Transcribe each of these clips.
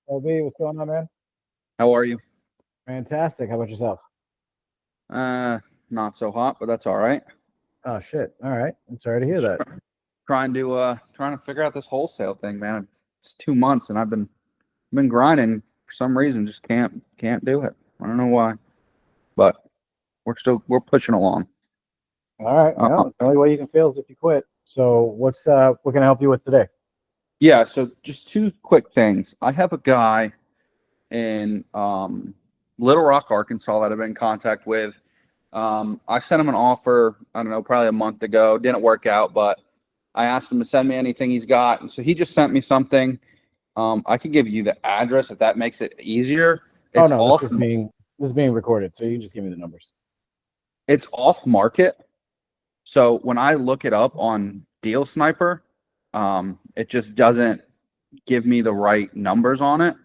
LB, what's going on, man? How are you? Fantastic. How about yourself? Not so hot, but that's all right. Oh shit. All right. I'm sorry to hear Just that. trying to figure out this wholesale thing, man. It's 2 months and I've been grinding for some reason, just can't do it. I don't know why, but we're pushing along. All right. Uh, Well, the only way you can fail is if you quit. So what can I help you with today? yeah, so just two quick things. I have a guy in Little Rock, Arkansas that I've been in contact with. I sent him an offer, I don't know, probably a month ago. Didn't work out, but I asked him to send me anything he's got. And so he just sent me something. I could give you the address if that makes it easier. Oh It's no, off this is being recorded, so you can just give me the numbers. it's off market. So when I look it up on Deal Sniper, it just doesn't give me the right numbers on it.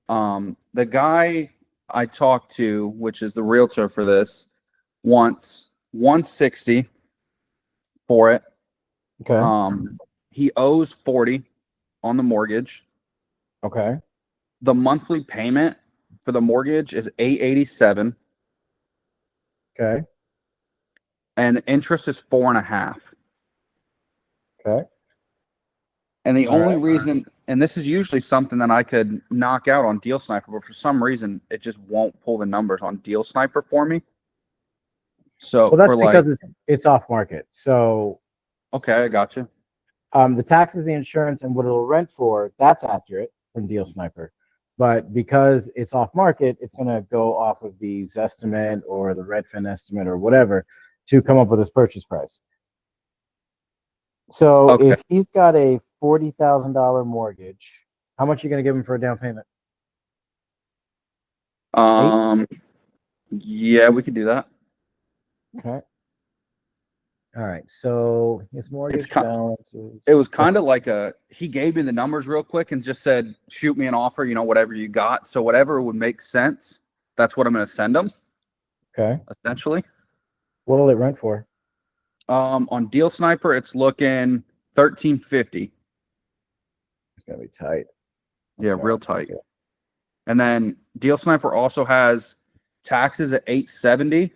The guy I talked to, which is the realtor for this, wants 160 for it. Okay. He owes 40 on the mortgage. Okay. The monthly payment for the mortgage is 887, Okay. and the interest is 4.5. Okay. And the All only right. reason, and this is usually something that I could knock out on Deal Sniper, but for some reason it just won't pull the numbers on Deal Sniper for me. So Well, that's for like, because it's off market. So okay, I got you. the taxes, the insurance, and what it'll rent for, that's accurate from Deal Sniper. But because it's off market, it's going to go off of the Zestimate or the Redfin estimate or whatever to come up with his purchase price. So Okay. if he's got a $40,000 mortgage, how much are you going to give him for a down payment? Eight? Um, yeah, we could do that. Okay. All right. So his It's mortgage kind balance it was is kind of like he gave me the numbers real quick and just said, shoot me an offer, whatever you got. So whatever would make sense, that's what I'm going to send him, okay. essentially. What will it rent for? On Deal Sniper, it's looking 1350. It's going to be tight. Yeah, That's real tight. And then Deal Sniper also has taxes at 870.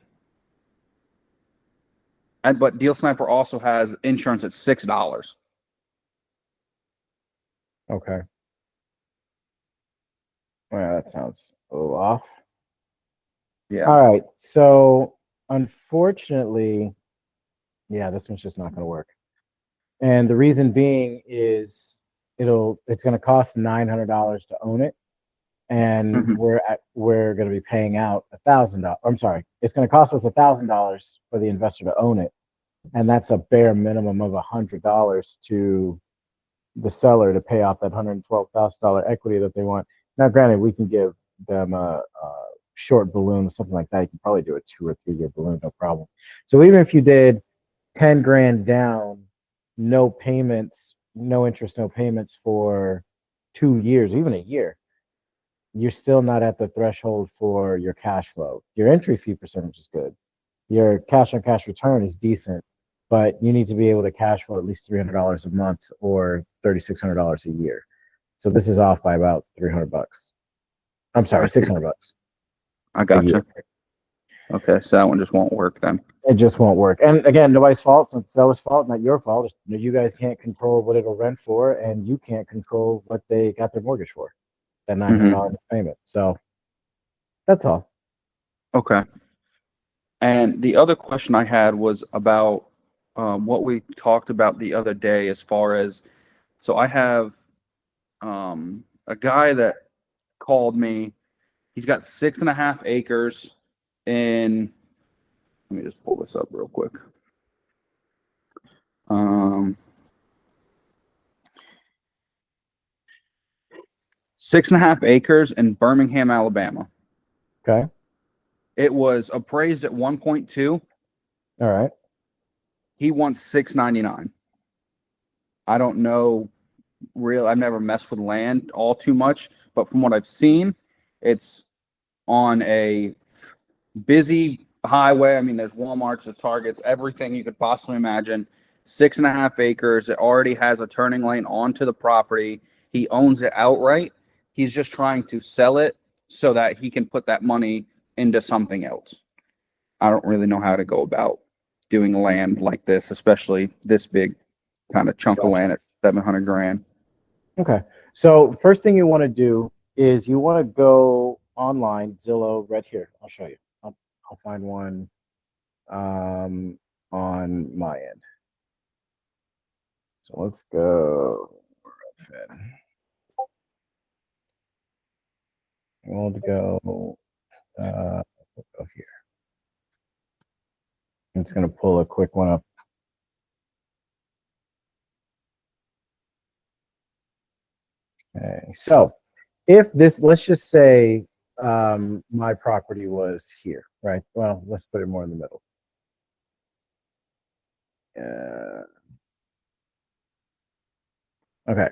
But Deal Sniper also has insurance at $6. Okay. Well, that sounds a little off. Yeah. All right. So unfortunately, yeah, this one's just not going to work. And the reason being is it's going to cost $900 to own it, and Mhm. we're going to be paying out $1,000. I'm sorry, it's going to cost us $1,000 for the investor to own it, and that's a bare minimum of $100 to the seller to pay off that $112,000 equity that they want. Now, granted, we can give them a short balloon or something like that. You can probably do a 2 or 3 year balloon, no problem. So even if you did 10 grand down, no payments, no interest, no payments for 2 years, even a year, you're still not at the threshold for your cash flow. Your entry fee percentage is good. Your cash on cash return is decent, but you need to be able to cash flow at least $300 a month or $3,600 a year. So this is off by about $300. I'm sorry, $600 I a year. gotcha. Okay, so that one just won't work then. It just won't work. And again, nobody's fault. It's seller's fault, not your fault. You guys can't control what it'll rent for, and you can't control what they got their mortgage for, that $900 payment. So that's all. Okay. And the other question I had was about what we talked about the other day, as far as, so I have a guy that called me. He's got 6.5 acres in, let me just pull this up real quick. 6.5 acres in Birmingham, Alabama. Okay. It was appraised at 1.2. All right. He wants 699. I don't know I've never messed with land all too much, but from what I've seen, it's on a busy highway. I mean, there's Walmarts, there's Targets, everything you could possibly imagine. 6.5 acres. It already has a turning lane onto the property. He owns it outright. He's just trying to sell it so that he can put that money into something else. I don't really know how to go about doing land like this, especially this big kind of chunk of land at 700 grand. Okay. So first thing you want to do is you want to go online, Zillow, right here. I'll show you. I'll find one on my end. So let's go. Redfin. We'll go. We'll go here. I'm just going to pull a quick one up. Okay. So if this, let's just say my property was here, right? Well, let's put it more in the middle. Okay.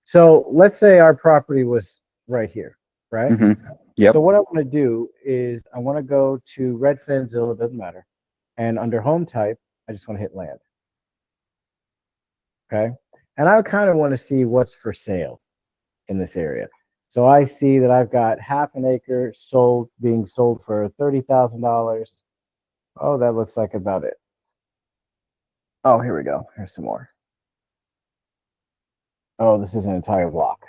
So let's say our property was right here, right? Yep. So what I want to do is I want to go to Redfin, Zillow, doesn't matter. And under home type, I just want to hit land. Okay. And I kind of want to see what's for sale in this area. So I see that I've got half an acre being sold for $30,000. Oh, that looks like about it. Oh, here we go. Here's some more. Oh, this is an entire block.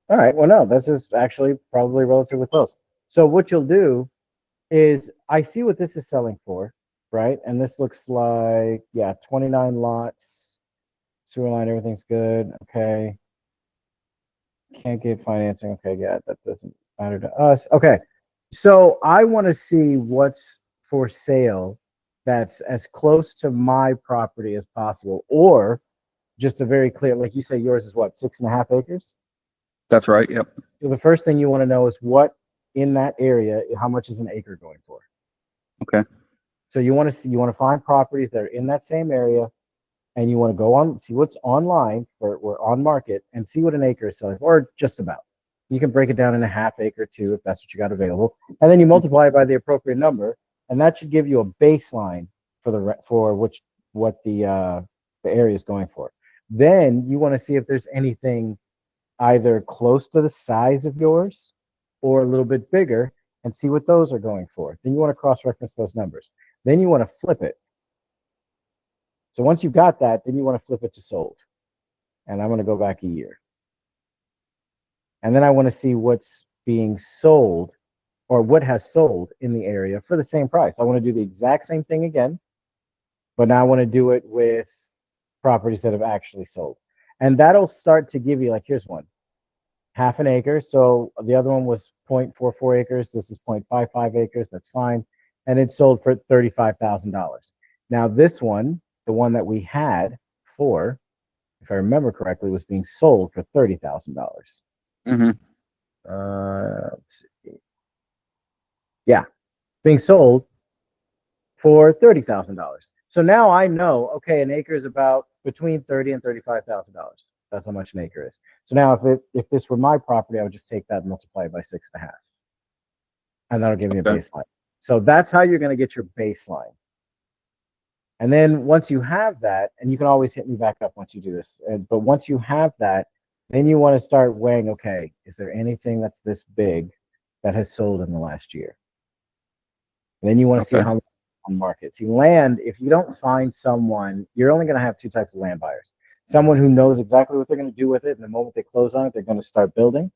All right. Well, no, this is actually probably relatively close. So what you'll do is I see what this is selling for, right? And this looks like, yeah, 29 lots, sewer line, everything's good. Okay. Can't get financing. Okay, yeah, that doesn't matter to us. Okay. So I want to see what's for sale that's as close to my property as possible, or just a very clear, like you say, yours is what, 6.5 acres? That's right. Yep. So the first thing you want to know is what in that area, how much is an acre going for? Okay. So you want to find properties that are in that same area, and you want to go on, see what's online or on market, and see what an acre is selling, or just about. You can break it down in a half acre too, if that's what you got available, and then you multiply it by the appropriate number, and that should give you a baseline for what the area is going for. Then you want to see if there's anything either close to the size of yours or a little bit bigger, and see what those are going for. Then you want to cross-reference those numbers. Then you want to flip it. So once you've got that, then you want to flip it to sold. And I'm going to go back a year. And then I want to see what's being sold or what has sold in the area for the same price. I want to do the exact same thing again, but now I want to do it with properties that have actually sold. And that'll start to give you, like, here's one, half an acre. So the other one was 0.44 acres. This is 0.55 acres. That's fine. And it sold for $35,000. Now this one, the one that we had for, if I remember correctly, was being sold for $30,000. Let's see. Yeah, being sold for $30,000. So now I know, okay, an acre is about between $30,000 and $35,000. That's how much an acre is. So now if this were my property, I would just take that and multiply it by 6.5. And that'll give me a baseline. So that's how you're going to get your baseline. And then once you have that, and you can always hit me back up once you do this, but once you have that, then you want to start weighing, okay, is there anything that's this big that has sold in the last year? And then you want to see how long on market. See, land, if you don't find someone, you're only going to have two types of land buyers. Someone who knows exactly what they're going to do with it, and the moment they close on it, they're going to start building.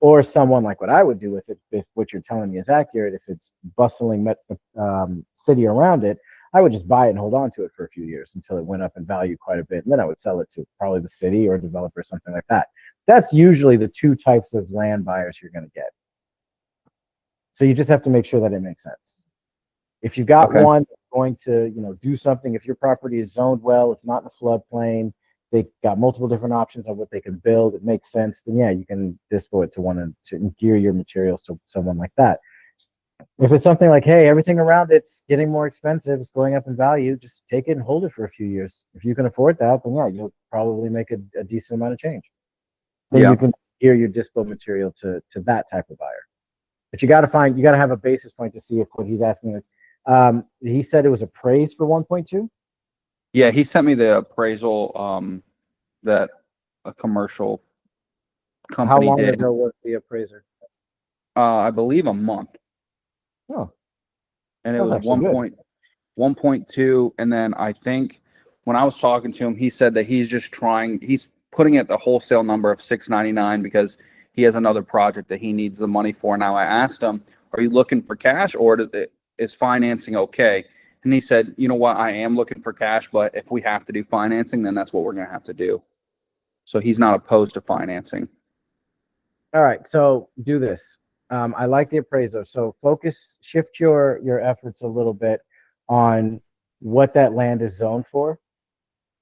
Or someone like what I would do with it, if what you're telling me is accurate, if it's bustling city around it, I would just buy it and hold on to it for a few years until it went up in value quite a bit. And then I would sell it to probably the city or a developer, something like that. That's usually the two types of land buyers you're going to get. So you just have to make sure that it makes sense. If you've got one going to, do something, if your property is zoned well, it's not in a floodplain, they got multiple different options on what they can build, it makes sense, then yeah, you can dispo it to one to gear your materials to someone like that. If it's something like, hey, everything around it's getting more expensive, it's going up in value, just take it and hold it for a few years. If you can afford that, then yeah, you'll probably make a decent amount of change. Then you can gear your dispo material to that type of buyer. But you got to have a basis point to see if what he's asking. He said it was appraised for 1.2. Yeah, he sent me the appraisal that a commercial How company long did, ago was the appraiser? I believe a month, Oh, and it that's was actually good. 1.2. And then I think when I was talking to him, he said that he's putting it the wholesale number of 699 because he has another project that he needs the money for. Now I asked him, are you looking for cash or is financing okay? And he said, you know what, I am looking for cash, but if we have to do financing, then that's what we're going to have to do. So he's not opposed to financing. All right, so do this. I like the appraiser. So shift your efforts a little bit on what that land is zoned for.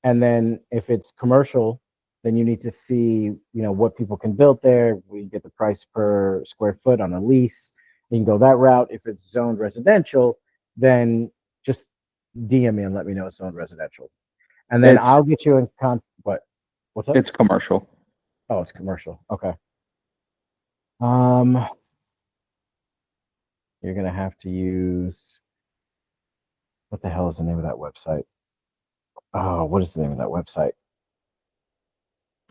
And then if it's commercial, then you need to see, what people can build there. We get the price per square foot on a lease. You can go that route. If it's zoned residential, then just DM me and let me know it's zoned residential. And then I'll get you in what's up? It's commercial. Oh, it's commercial. Okay. You're gonna have to use, what the hell is the name of that website? Oh, what is the name of that website?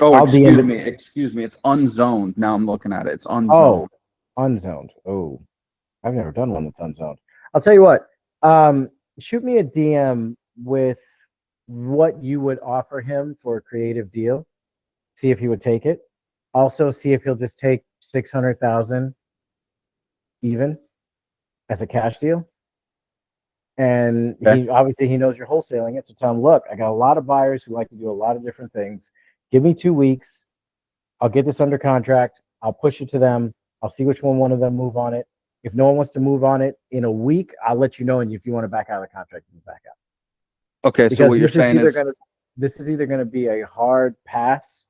Oh, I'll DM excuse me. It's unzoned. Now I'm looking at it. It's unzoned. Oh, unzoned. Oh, I've never done one that's unzoned. I'll tell you what. Shoot me a DM with what you would offer him for a creative deal. See if he would take it. Also, see if he'll just take 600,000 even as a cash deal. And Okay. he knows you're wholesaling it. So tell him, look, I got a lot of buyers who like to do a lot of different things. Give me 2 weeks. I'll get this under contract. I'll push it to them. I'll see which one of them move on it. If no one wants to move on it in a week, I'll let you know. And if you want to back out of the contract, you back out. Okay. So what you're saying is this is either going to be a hard pass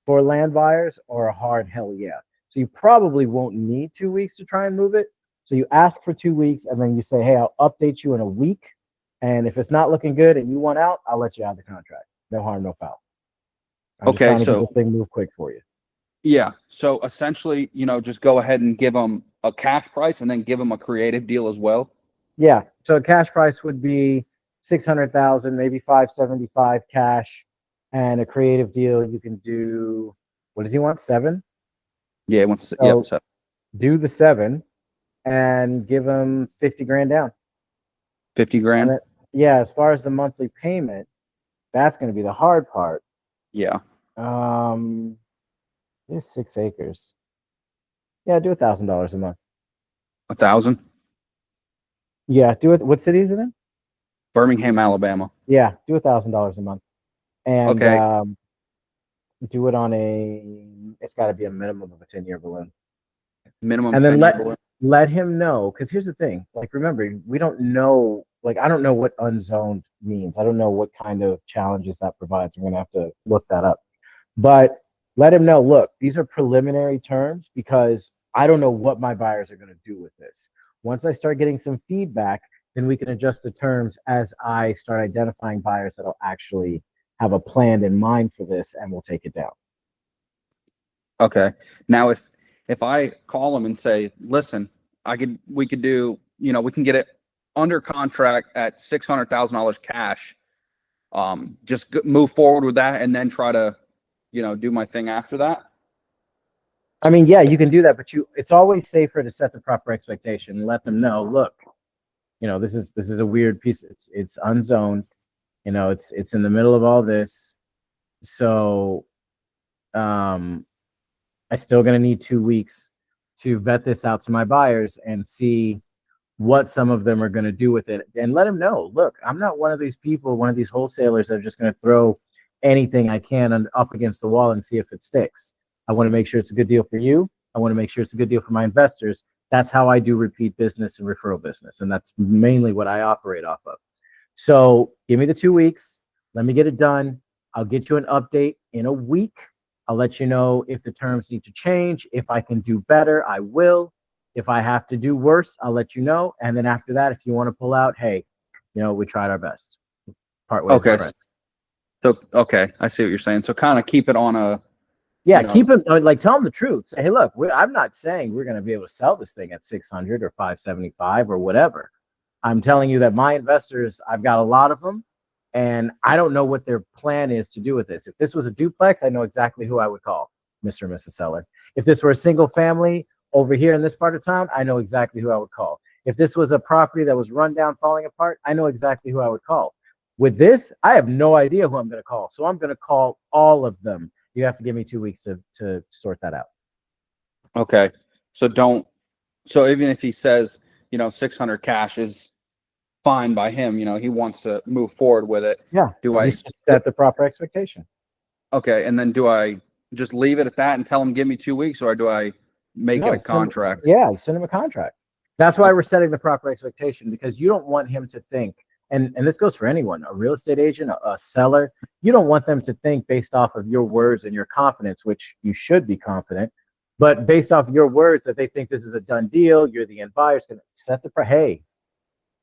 for land buyers or a hard hell yeah. So you probably won't need 2 weeks to try and move it. So you ask for 2 weeks and then you say, hey, I'll update you in a week. And if it's not looking good and you want out, I'll let you out of the contract. No harm, no foul. I'm just trying to get this thing moved quick for you. Yeah. So essentially, just go ahead and give them a cash price and then give them a creative deal as well. Yeah. So a cash price would be 600,000, maybe 575 cash, and a creative deal. You can do, what does he want? 7? Yeah. So do the 7 and give him 50 grand down. 50 grand. Yeah. As far as the monthly payment, that's going to be the hard part. Yeah. It's 6 acres. Yeah. Do $1,000 a month. 1,000. Yeah. Do it. What city is it in? Birmingham, Alabama. Yeah. Do $1,000 a month. And do it on it's got to be a minimum of a 10-year balloon. Minimum. And then let him know, because here's the thing. Like, remember, we don't know. Like, I don't know what unzoned means. I don't know what kind of challenges that provides. I'm gonna have to look that up. But let him know. Look, these are preliminary terms because I don't know what my buyers are gonna do with this. Once I start getting some feedback, then we can adjust the terms as I start identifying buyers that'll actually have a plan in mind for this, and we'll take it down. Okay. Now, if I call them and say, listen, we could do, we can get it under contract at $600,000 cash. Just move forward with that and then try to, do my thing after that. I mean, yeah, you can do that, but it's always safer to set the proper expectation and let them know, look, this is a weird piece. It's unzoned. It's in the middle of all this. So, I still going to need 2 weeks to vet this out to my buyers and see what some of them are going to do with it, and let them know, look, I'm not one of these people, one of these wholesalers that are just going to throw anything I can up against the wall and see if it sticks. I want to make sure it's a good deal for you. I want to make sure it's a good deal for my investors. That's how I do repeat business and referral business. And that's mainly what I operate off of. So give me the 2 weeks. Let me get it done. I'll get you an update in a week. I'll let you know if the terms need to change. If I can do better, I will. If I have to do worse, I'll let you know. And then after that, if you want to pull out, hey, we tried our best. Part ways. Okay. So, okay. I see what you're saying. So kind of keep it on a. Yeah, keep it, like, tell them the truth. Say, hey, look, I'm not saying we're going to be able to sell this thing at 600 or 575 or whatever. I'm telling you that my investors, I've got a lot of them, and I don't know what their plan is to do with this. If this was a duplex, I know exactly who I would call. Mr. and Mrs. Seller. If this were a single family over here in this part of town, I know exactly who I would call. If this was a property that was run down, falling apart, I know exactly who I would call. With this, I have no idea who I'm going to call. So I'm going to call all of them. You have to give me 2 weeks to sort that out. Okay. So even if he says, 600 cash is fine by him, he wants to move forward with it. Yeah. Do I just set the proper expectation? Okay. And then do I just leave it at that and tell him, give me 2 weeks, or do I make it a contract? Send him a contract. That's why we're setting the proper expectation, because you don't want him to think, and this goes for anyone, a real estate agent, a seller, you don't want them to think based off of your words and your confidence, which you should be confident, but based off your words that they think this is a done deal, you're the end buyer, going to set the hey,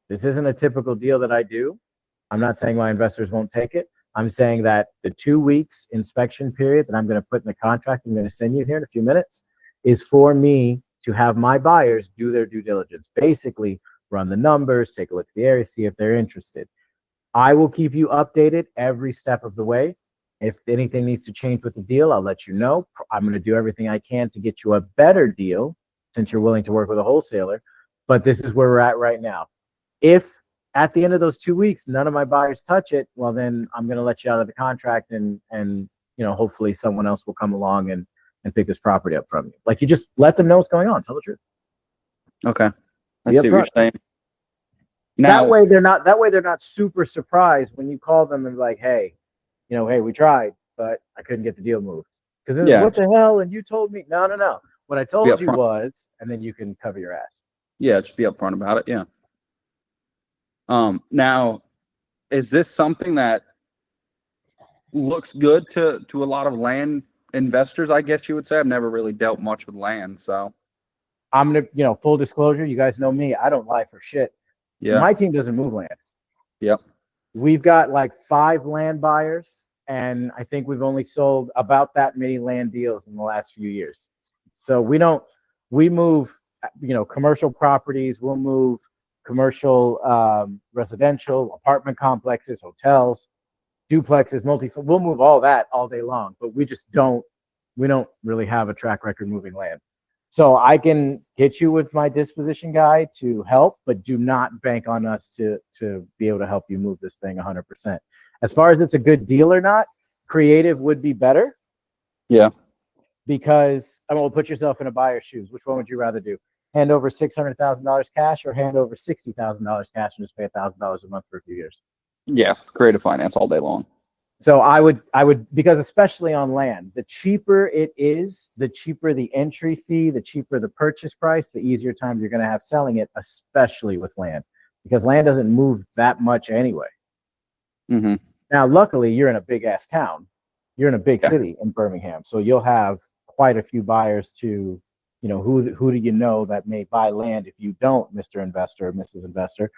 this isn't a typical deal that I do. I'm not saying my investors won't take it. I'm saying that the 2 weeks inspection period that I'm going to put in the contract, I'm going to send you here in a few minutes, is for me to have my buyers do their due diligence. Basically, run the numbers, take a look at the area, see if they're interested. I will keep you updated every step of the way. If anything needs to change with the deal, I'll let you know. I'm going to do everything I can to get you a better deal since you're willing to work with a wholesaler. But this is where we're at right now. If at the end of those 2 weeks, none of my buyers touch it, well, then I'm going to let you out of the contract and hopefully someone else will come along and pick this property up from you. Like, you just let them know what's going on. Tell the truth. Okay. I see what you're saying. Now, that way they're not super surprised when you call them and be like, hey, hey, we tried, but I couldn't get the deal moved. Because what the hell? And you told me, no. What I told you was, and then you can cover your ass. Yeah, just be upfront about it. Yeah. Now, is this something that looks good to a lot of land investors, I guess you would say? I've never really dealt much with land, so I'm gonna, full disclosure, you guys know me, I don't lie for shit. Yeah. My team doesn't move land. Yep. We've got like 5 land buyers, and I think we've only sold about that many land deals in the last few years. So we move, commercial properties, we'll move commercial, residential, apartment complexes, hotels, duplexes, we'll move all that all day long, but we don't really have a track record moving land. So I can hit you with my disposition guy to help, but do not bank on us to be able to help you move this thing 100%. As far as it's a good deal or not, creative would be better. Yeah. Because we'll put yourself in a buyer's shoes. Which one would you rather do? Hand over $600,000 cash, or hand over $60,000 cash and just pay $1,000 a month for a few years? Yeah, creative finance all day long. So I would, because especially on land, the cheaper it is, the cheaper the entry fee, the cheaper the purchase price, the easier time you're going to have selling it, especially with land, because land doesn't move that much anyway. Mm-hmm. Now, luckily, you're in a big ass town. You're in a big city in Birmingham, so you'll have quite a few buyers to, who do you know that may buy land if you don't, Mr. Investor or Mrs. Investor.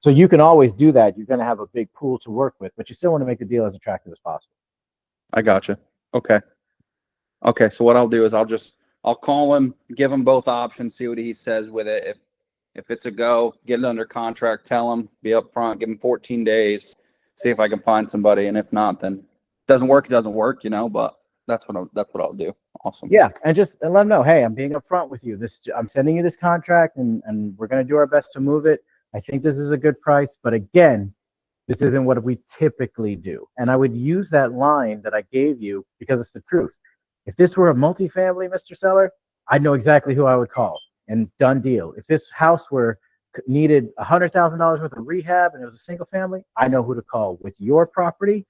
So you can always do that. You're going to have a big pool to work with, but you still want to make the deal as attractive as possible. I gotcha. Okay. So what I'll do is I'll call him, give him both options, see what he says with it. If it's a go, get it under contract, tell him, be upfront, give him 14 days, see if I can find somebody. And if not, then it doesn't work, but that's what I'll do. Awesome. Yeah. And let them know, hey, I'm being upfront with you. I'm sending you this contract and we're going to do our best to move it. I think this is a good price, but again, this isn't what we typically do. And I would use that line that I gave you because it's the truth. If this were a multifamily, Mr. Seller, I'd know exactly who I would call, and done deal. If this house needed $100,000 worth of rehab and it was a single family, I know who to call. With your property,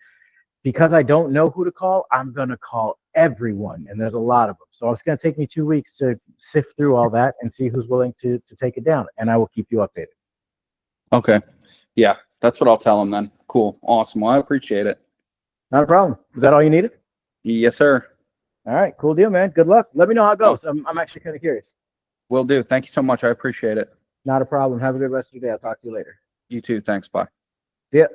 because I don't know who to call, I'm going to call everyone, and there's a lot of them. So it's going to take me 2 weeks to sift through all that and see who's willing to take it down, and I will keep you updated. Okay. Yeah, that's what I'll tell him then. Cool. Awesome. Well, I appreciate it. Not a problem. Is that all you needed? Yes, sir. All right. Cool deal, man. Good luck. Let me know how it goes. I'm actually kind of curious. Will do. Thank you so much. I appreciate it. Not a problem. Have a good rest of your day. I'll talk to you later. You too. Thanks. Bye. Yeah.